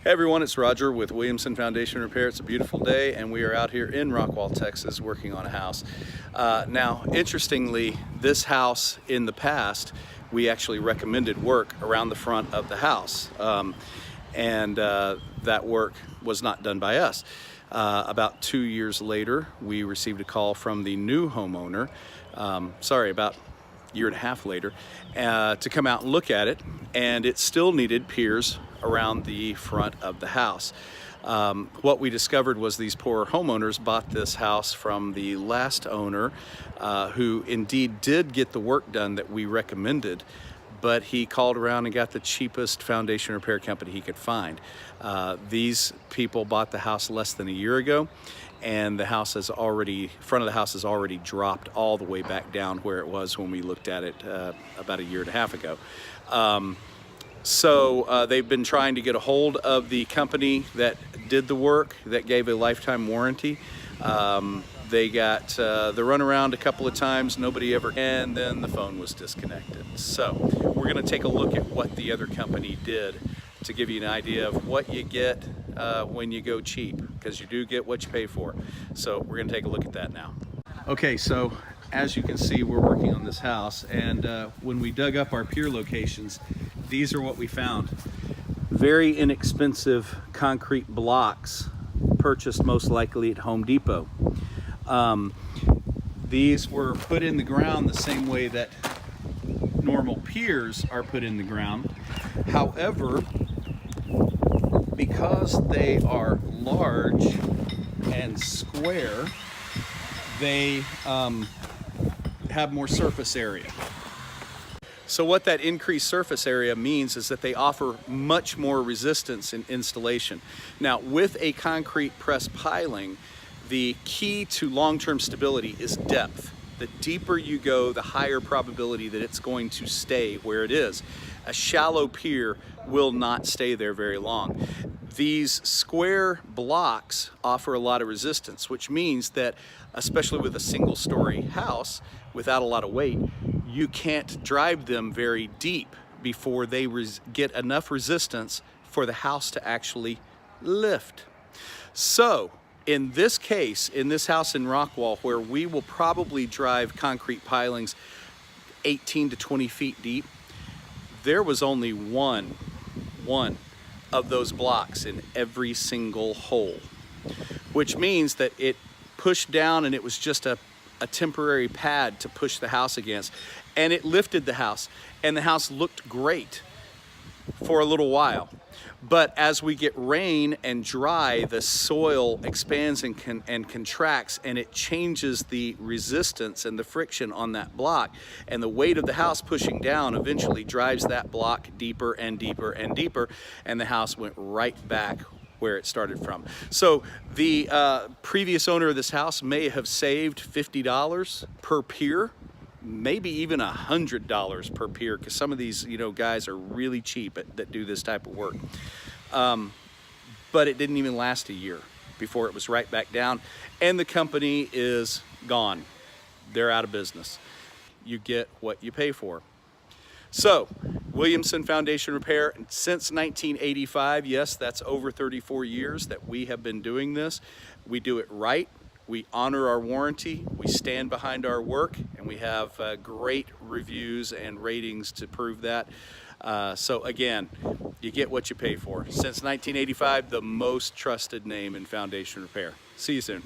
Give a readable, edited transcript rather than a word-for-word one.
Hey everyone, it's Roger with Williamson Foundation Repair. It's a beautiful day and we are out here in Rockwall, Texas working on a house. Now, interestingly, this house in the past, we actually recommended work around the front of the house. That work was not done by us. About 2 years later, we received a call from the new homeowner, about a year and a half later, to come out and look at it, and it still needed piers around the front of the house. What we discovered was these poor homeowners bought this house from the last owner, who indeed did get the work done that we recommended, but he called around and got the cheapest foundation repair company he could find. These people bought the house less than a year ago, and the house has already, front of the house has already dropped all the way back down where it was when we looked at it about a year and a half ago. They've been trying to get a hold of the company that did the work, that gave a lifetime warranty. They got the runaround a couple of times, nobody ever, and then the phone was disconnected. So we're gonna take a look at what the other company did to give you an idea of what you get when you go cheap, because you do get what you pay for. So we're gonna take a look at that now. Okay, so as you can see, we're working on this house, and when we dug up our pier locations, these are what we found. Very inexpensive concrete blocks, purchased most likely at Home Depot. These were put in the ground the same way that normal piers are put in the ground. However, because they are large and square, they have more surface area. So what that increased surface area means is that they offer much more resistance in installation. Now, with a concrete press piling, the key to long-term stability is depth. The deeper you go, the higher probability that it's going to stay where it is. A shallow pier will not stay there very long. These square blocks offer a lot of resistance, which means that, especially with a single-story house without a lot of weight, you can't drive them very deep before they get enough resistance for the house to actually lift. So in this case, in this house in Rockwall, where we will probably drive concrete pilings 18 to 20 feet deep, there was only one of those blocks in every single hole, which means that it pushed down and it was just a temporary pad to push the house against, and it lifted the house, and the house looked great for a little while. But as we get rain and dry, the soil expands and contracts, and it changes the resistance and the friction on that block, and the weight of the house pushing down eventually drives that block deeper and deeper and deeper, and the house went right back where it started from. So the previous owner of this house may have saved $50 per pier, maybe even $100 per pier, because some of these guys are really cheap that do this type of work. But it didn't even last a year before it was right back down, and the company is gone. They're out of business. You get what you pay for. So, Williamson Foundation Repair, since 1985, yes, that's over 34 years that we have been doing this. We do it right. We honor our warranty, we stand behind our work, and we have great reviews and ratings to prove that. So again, you get what you pay for. Since 1985, the most trusted name in foundation repair. See you soon.